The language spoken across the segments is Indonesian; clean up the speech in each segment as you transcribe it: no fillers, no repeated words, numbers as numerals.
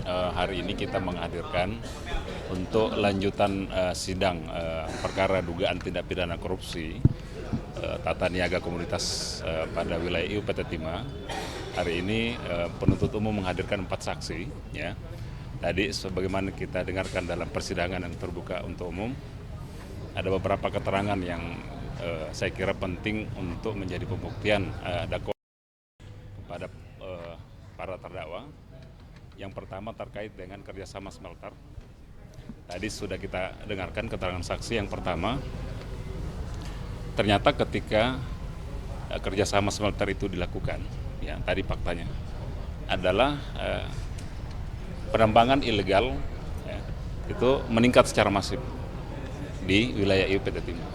hari ini kita menghadirkan untuk lanjutan sidang perkara dugaan tindak pidana korupsi tata niaga komunitas pada wilayah IU PT Timah. Hari ini penuntut umum menghadirkan 4 saksi. Ya. Tadi sebagaimana kita dengarkan dalam persidangan yang terbuka untuk umum, ada beberapa keterangan yang saya kira penting untuk menjadi pembuktian dakwaan kepada para terdakwa. Yang pertama terkait dengan kerjasama smelter. Tadi sudah kita dengarkan keterangan saksi yang pertama. Ternyata ketika kerjasama smelter itu dilakukan, ya tadi faktanya adalah penambangan ilegal ya, itu meningkat secara masif di wilayah IU PT Timah.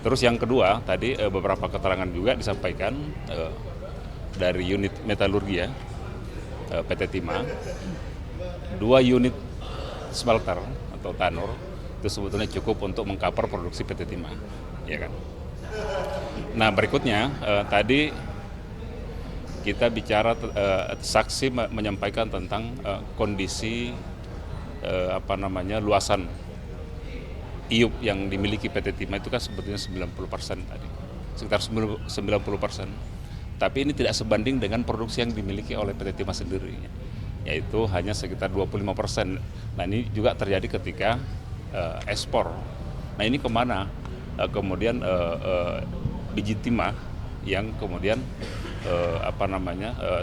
Terus yang kedua tadi beberapa keterangan juga disampaikan dari unit metalurgi ya, PT Timah, 2 unit smelter atau tanur itu sebetulnya cukup untuk mengcover produksi PT Timah, ya kan. Nah berikutnya tadi kita bicara saksi menyampaikan tentang kondisi luasan IUP yang dimiliki PT Timah itu kan sebetulnya 90% tadi, sekitar 90%. Tapi ini tidak sebanding dengan produksi yang dimiliki oleh PT Timah sendiri, yaitu hanya sekitar 25%. Nah ini juga terjadi ketika ekspor. Nah ini kemana? Kemudian biji timah yang kemudian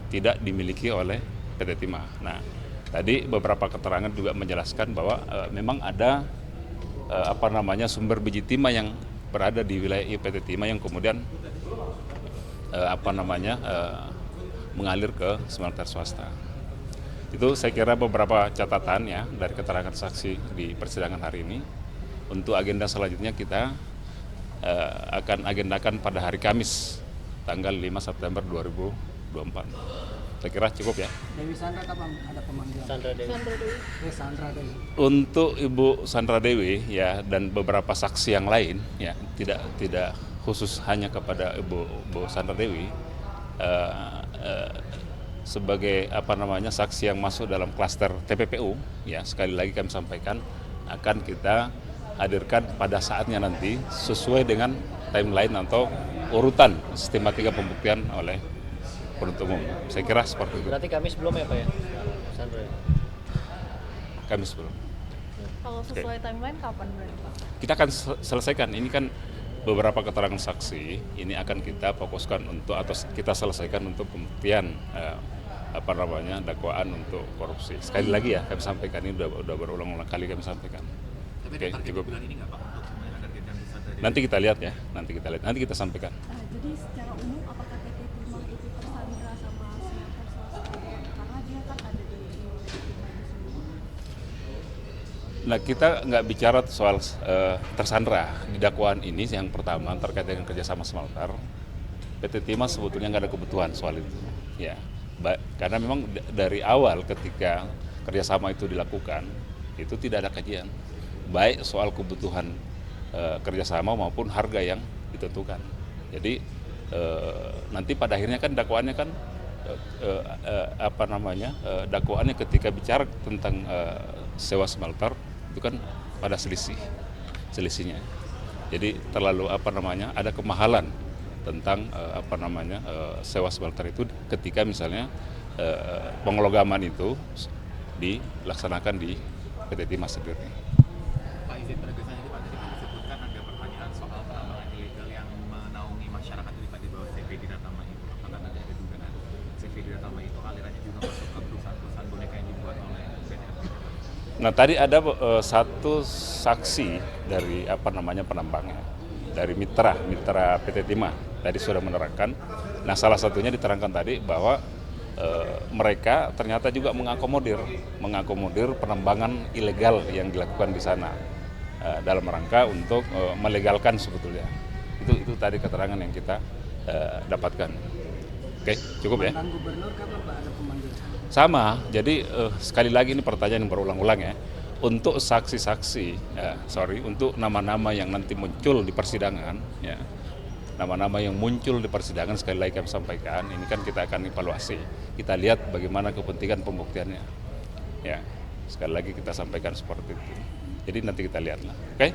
tidak dimiliki oleh PT Timah. Nah tadi beberapa keterangan juga menjelaskan bahwa memang ada sumber biji timah yang berada di wilayah PT Timah yang kemudian mengalir ke smelter swasta. Itu saya kira beberapa catatan ya dari keterangan saksi di persidangan hari ini. Untuk agenda selanjutnya kita akan agendakan pada hari Kamis tanggal 5 September 2024. Saya kira cukup ya. Dewi Sandra kapan ada pemanggilan? Sandra Dewi. Untuk Ibu Sandra Dewi ya dan beberapa saksi yang lain ya tidak khusus hanya kepada Ibu Sandra Dewi sebagai saksi yang masuk dalam klaster TPPU ya, sekali lagi kami sampaikan akan kita hadirkan pada saatnya nanti sesuai dengan timeline atau urutan sistematika pembuktian oleh penuntut umum. Saya kira seperti itu. Berarti Kamis belum ya Pak ya? Sandra. Kamis belum. Kalau sesuai timeline kapan berarti Pak? Kita akan selesaikan, ini kan beberapa keterangan saksi, ini akan kita fokuskan untuk atau kita selesaikan untuk pembuktian dakwaan untuk korupsi. Sekali lagi ya kami sampaikan, ini udah berulang-ulang kali kami sampaikan. Tapi ada target bulan ini nggak Pak untuk menargetkan Sandra Dewi? Nanti kita lihat ya, nanti kita sampaikan. Jadi secara umum apakah PT Timah itu tersandra sama smelter swasta? Karena dia kan ada di PT Timah itu sendiri. Nah kita nggak bicara soal tersandra di dakwaan ini. Yang pertama terkait dengan kerjasama smelter, PT Timah sebetulnya nggak ada kebutuhan soal itu ya, karena memang dari awal ketika kerjasama itu dilakukan itu tidak ada kajian baik soal kebutuhan kerjasama maupun harga yang ditentukan. Jadi nanti pada akhirnya kan dakwaannya kan dakwaannya ketika bicara tentang sewa smelter itu kan pada selisihnya. Jadi terlalu ada kemahalan tentang sewa smelter itu ketika misalnya pengelogaman itu dilaksanakan di PT Timah sendiri. Pak izin penegasan ini Pak, tadi Pak disebutkan ada pertanyaan soal penambangan ilegal yang menaungi masyarakat ini Pak di bawah CV Diratama itu. Apakah nanti ada dugaan CV Diratama itu alirannya juga masuk ke perusahaan-perusahaan boneka yang dibuat oleh PT? Nah tadi ada satu saksi dari penambangnya, dari mitra PT Timah tadi sudah menerangkan. Nah salah satunya diterangkan tadi bahwa mereka ternyata juga mengakomodir penambangan ilegal yang dilakukan di sana dalam rangka untuk melegalkan sebetulnya. Itu tadi keterangan yang kita dapatkan. Oke, cukup ya. Mantan gubernur kapan Pak ada pemanggilan? Sama, jadi sekali lagi ini pertanyaan yang berulang-ulang ya. Untuk saksi-saksi, untuk nama-nama yang nanti muncul di persidangan, ya, nama-nama yang muncul di persidangan sekali lagi kami sampaikan, ini kan kita akan evaluasi. Kita lihat bagaimana kepentingan pembuktiannya. Ya, sekali lagi kita sampaikan seperti itu. Jadi nanti kita lihatlah, oke?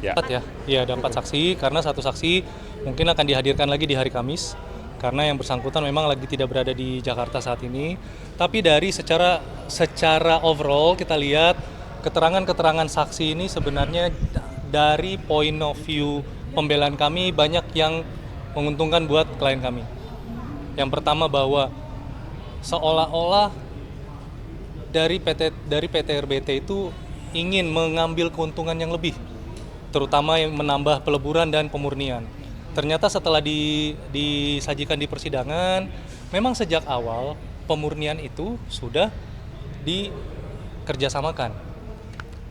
Ya. Ya, ada 4 saksi, karena satu saksi mungkin akan dihadirkan lagi di hari Kamis, karena yang bersangkutan memang lagi tidak berada di Jakarta saat ini. Tapi dari secara overall kita lihat keterangan-keterangan saksi ini sebenarnya dari point of view pembelaan kami banyak yang menguntungkan buat klien kami. Yang pertama bahwa seolah-olah dari PT RBT itu ingin mengambil keuntungan yang lebih, terutama yang menambah peleburan dan pemurnian. Ternyata setelah disajikan di persidangan, memang sejak awal pemurnian itu sudah dikerjasamakan.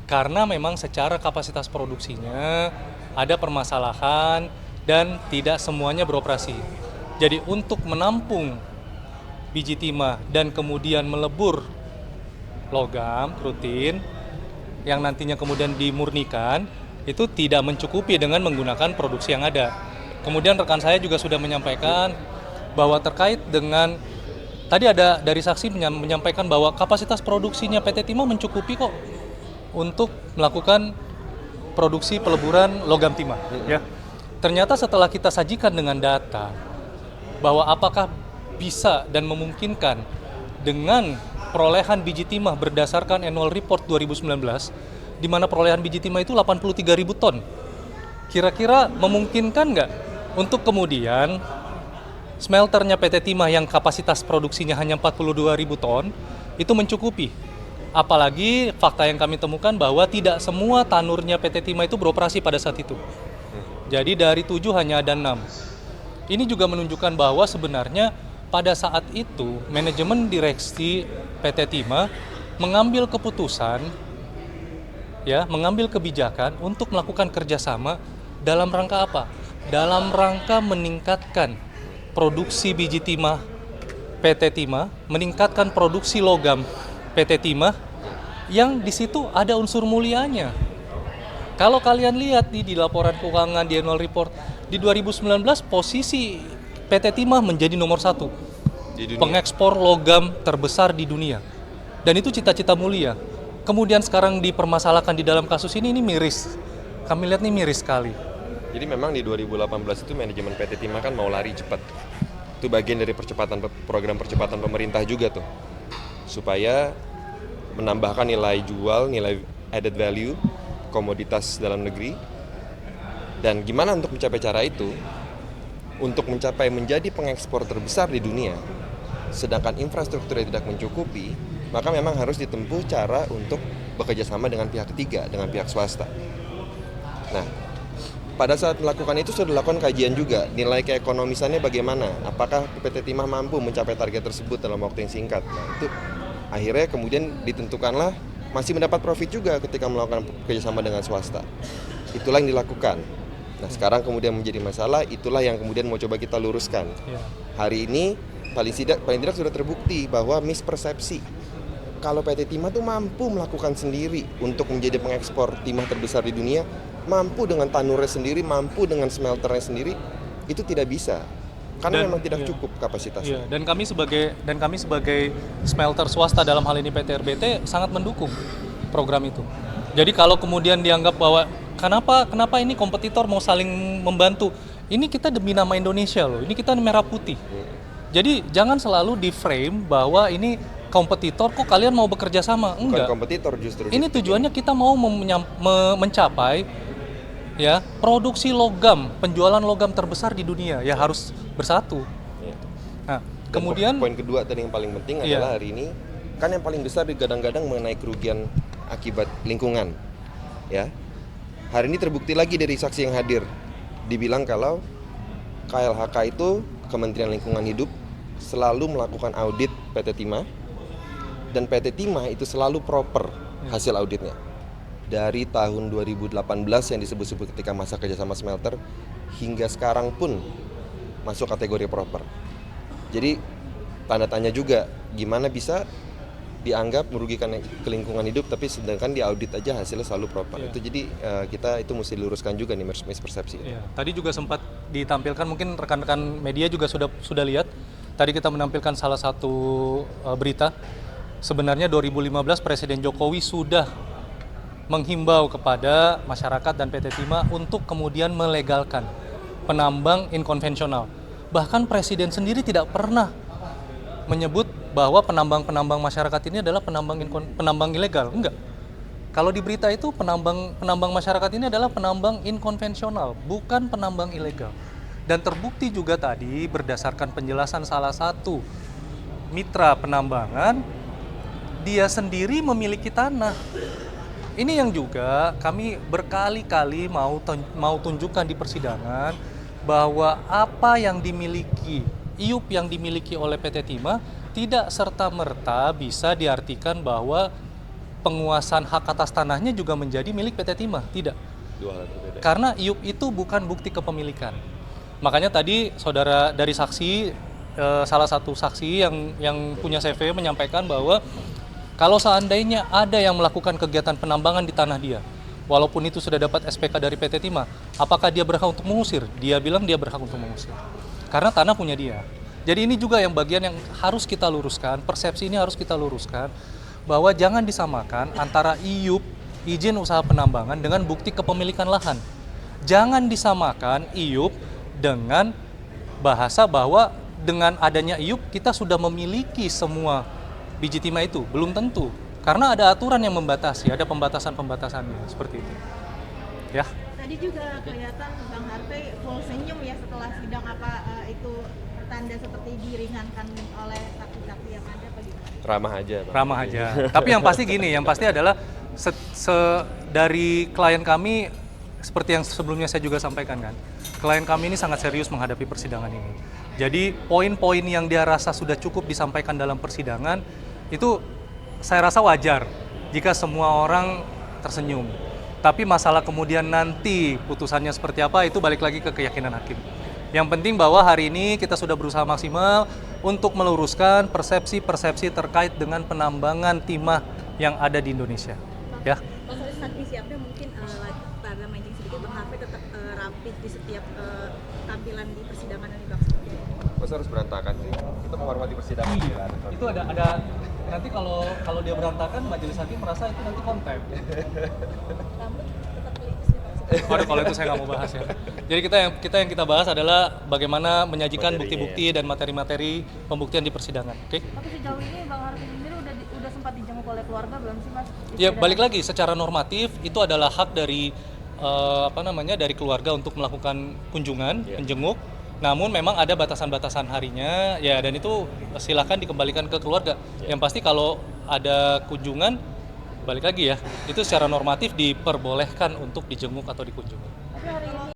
Karena memang secara kapasitas produksinya ada permasalahan dan tidak semuanya beroperasi. Jadi untuk menampung biji timah dan kemudian melebur logam rutin yang nantinya kemudian dimurnikan, itu tidak mencukupi dengan menggunakan produksi yang ada. Kemudian rekan saya juga sudah menyampaikan bahwa terkait dengan tadi ada dari saksi menyampaikan bahwa kapasitas produksinya PT Timah mencukupi kok untuk melakukan produksi peleburan logam timah. Ya. Ternyata setelah kita sajikan dengan data bahwa apakah bisa dan memungkinkan dengan perolehan biji timah berdasarkan annual report 2019, di mana perolehan biji timah itu 83.000 ton. Kira-kira memungkinkan nggak untuk kemudian smelternya PT Timah yang kapasitas produksinya hanya 42.000 ton itu mencukupi? Apalagi fakta yang kami temukan bahwa tidak semua tanurnya PT Timah itu beroperasi pada saat itu. Jadi dari 7 hanya ada 6. Ini juga menunjukkan bahwa sebenarnya pada saat itu manajemen direksi PT Timah mengambil keputusan, ya, mengambil kebijakan untuk melakukan kerjasama dalam rangka apa? Dalam rangka meningkatkan produksi biji timah PT Timah, meningkatkan produksi logam PT Timah, yang di situ ada unsur mulianya. Kalau kalian lihat di laporan keuangan di annual report di 2019 posisi PT Timah menjadi nomor 1 pengekspor logam terbesar di dunia, dan itu cita-cita mulia. Kemudian sekarang dipermasalahkan di dalam kasus ini miris. Kami lihat ini miris sekali. Jadi memang di 2018 itu manajemen PT Timah kan mau lari cepat. Itu bagian dari program percepatan pemerintah juga tuh, supaya menambahkan nilai jual, nilai added value komoditas dalam negeri. Dan gimana untuk mencapai cara itu? Untuk mencapai menjadi pengekspor terbesar di dunia, sedangkan infrastrukturnya tidak mencukupi, maka memang harus ditempuh cara untuk bekerja sama dengan pihak ketiga, dengan pihak swasta. Nah, pada saat melakukan itu sudah dilakukan kajian juga, nilai keekonomisannya bagaimana, apakah PT Timah mampu mencapai target tersebut dalam waktu yang singkat. Nah, itu akhirnya kemudian ditentukanlah masih mendapat profit juga ketika melakukan kerjasama dengan swasta. Itulah yang dilakukan. Nah, sekarang kemudian menjadi masalah, itulah yang kemudian mau coba kita luruskan. Hari ini paling tidak sudah terbukti bahwa mispersepsi kalau PT Timah tuh mampu melakukan sendiri untuk menjadi pengekspor timah terbesar di dunia, mampu dengan tanurnya sendiri, mampu dengan smelternya sendiri, itu tidak bisa. Karena memang tidak cukup kapasitasnya. Dan kami sebagai smelter swasta dalam hal ini PT RBT sangat mendukung program itu. Jadi kalau kemudian dianggap bahwa kenapa ini kompetitor mau saling membantu? Ini kita demi nama Indonesia loh. Ini kita merah putih. Jadi jangan selalu di-frame bahwa ini kompetitor, kok kalian mau bekerja sama? Enggak. Bukan kompetitor justru. Ini tujuannya kita mau mencapai ya produksi logam, penjualan logam terbesar di dunia, ya harus bersatu. Nah, kemudian poin kedua tadi yang paling penting adalah hari ini kan yang paling besar digadang-gadang mengenai kerugian akibat lingkungan. Ya. Hari ini terbukti lagi dari saksi yang hadir, dibilang kalau KLHK itu Kementerian Lingkungan Hidup selalu melakukan audit PT Timah, dan PT Timah itu selalu proper hasil auditnya. Dari tahun 2018 yang disebut-sebut ketika masa kerjasama smelter hingga sekarang pun masuk kategori proper. Jadi tanda tanya juga, gimana bisa dianggap merugikan ke lingkungan hidup tapi sedangkan di audit aja hasilnya selalu proper. Itu jadi kita itu mesti diluruskan juga nih mispersepsi. Tadi juga sempat ditampilkan, mungkin rekan-rekan media juga sudah lihat. Tadi kita menampilkan salah satu berita sebenarnya 2015 Presiden Jokowi sudah menghimbau kepada masyarakat dan PT Timah untuk kemudian melegalkan penambang inkonvensional. Bahkan Presiden sendiri tidak pernah menyebut bahwa penambang-penambang masyarakat ini adalah penambang ilegal. Enggak. Kalau di berita itu penambang masyarakat ini adalah penambang inkonvensional, bukan penambang ilegal. Dan terbukti juga tadi berdasarkan penjelasan salah satu mitra penambangan, dia sendiri memiliki tanah. Ini yang juga kami berkali-kali mau tunjukkan di persidangan bahwa apa yang dimiliki IUP yang dimiliki oleh PT Timah tidak serta-merta bisa diartikan bahwa penguasaan hak atas tanahnya juga menjadi milik PT Timah. Tidak. Dua hal berbeda. Karena IUP itu bukan bukti kepemilikan. Makanya tadi saudara dari saksi, salah satu saksi yang punya CV menyampaikan bahwa kalau seandainya ada yang melakukan kegiatan penambangan di tanah dia, walaupun itu sudah dapat SPK dari PT Timah, apakah dia berhak untuk mengusir? Dia bilang dia berhak untuk mengusir. Karena tanah punya dia. Jadi ini juga yang bagian yang harus kita luruskan, persepsi ini harus kita luruskan, bahwa jangan disamakan antara IUP, izin usaha penambangan, dengan bukti kepemilikan lahan. Jangan disamakan IUP dengan bahasa bahwa dengan adanya IUP kita sudah memiliki semua biji timah itu. Belum tentu. Karena ada aturan yang membatasi, ada pembatasan-pembatasannya seperti itu. Ya. Tadi juga kelihatan Bang Harvey full senyum ya setelah sidang, apa itu tanda seperti diringankan oleh saksi-saksi yang ada apa gimana? Ramah aja, Bang. Ramah aja. Tapi yang pasti gini, yang pasti adalah dari klien kami, seperti yang sebelumnya saya juga sampaikan kan, klien kami ini sangat serius menghadapi persidangan ini. Jadi poin-poin yang dia rasa sudah cukup disampaikan dalam persidangan, itu saya rasa wajar jika semua orang tersenyum. Tapi masalah kemudian nanti putusannya seperti apa, itu balik lagi ke keyakinan hakim. Yang penting bahwa hari ini kita sudah berusaha maksimal untuk meluruskan persepsi-persepsi terkait dengan penambangan timah yang ada di Indonesia. Ya. Mas Haris, nanti siapnya mungkin pada mancing sedikit, Bang Harvey tetap rapi di setiap tampilan di persidangan ini, Bang. Masa harus berantakan sih? Kita menghormati persidangan. Iya, itu ada nanti kalau dia berantakan, majelis hakim merasa itu nanti konten. Rambut tetap pelipis di persidangan. Waduh, kalau itu saya nggak mau bahas ya. Jadi yang kita bahas adalah bagaimana menyajikan bukti-bukti dan materi-materi pembuktian di persidangan. Oke? Tapi sejauh ini Bang Harvey sendiri udah sempat dijenguk oleh keluarga belum sih, Mas? Ya, balik lagi secara normatif itu adalah hak dari dari keluarga untuk melakukan kunjungan, menjenguk. Namun memang ada batasan-batasan harinya, ya, dan itu silakan dikembalikan ke keluarga. Yang pasti kalau ada kunjungan, balik lagi ya, itu secara normatif diperbolehkan untuk dijenguk atau dikunjungi. Tapi hari ini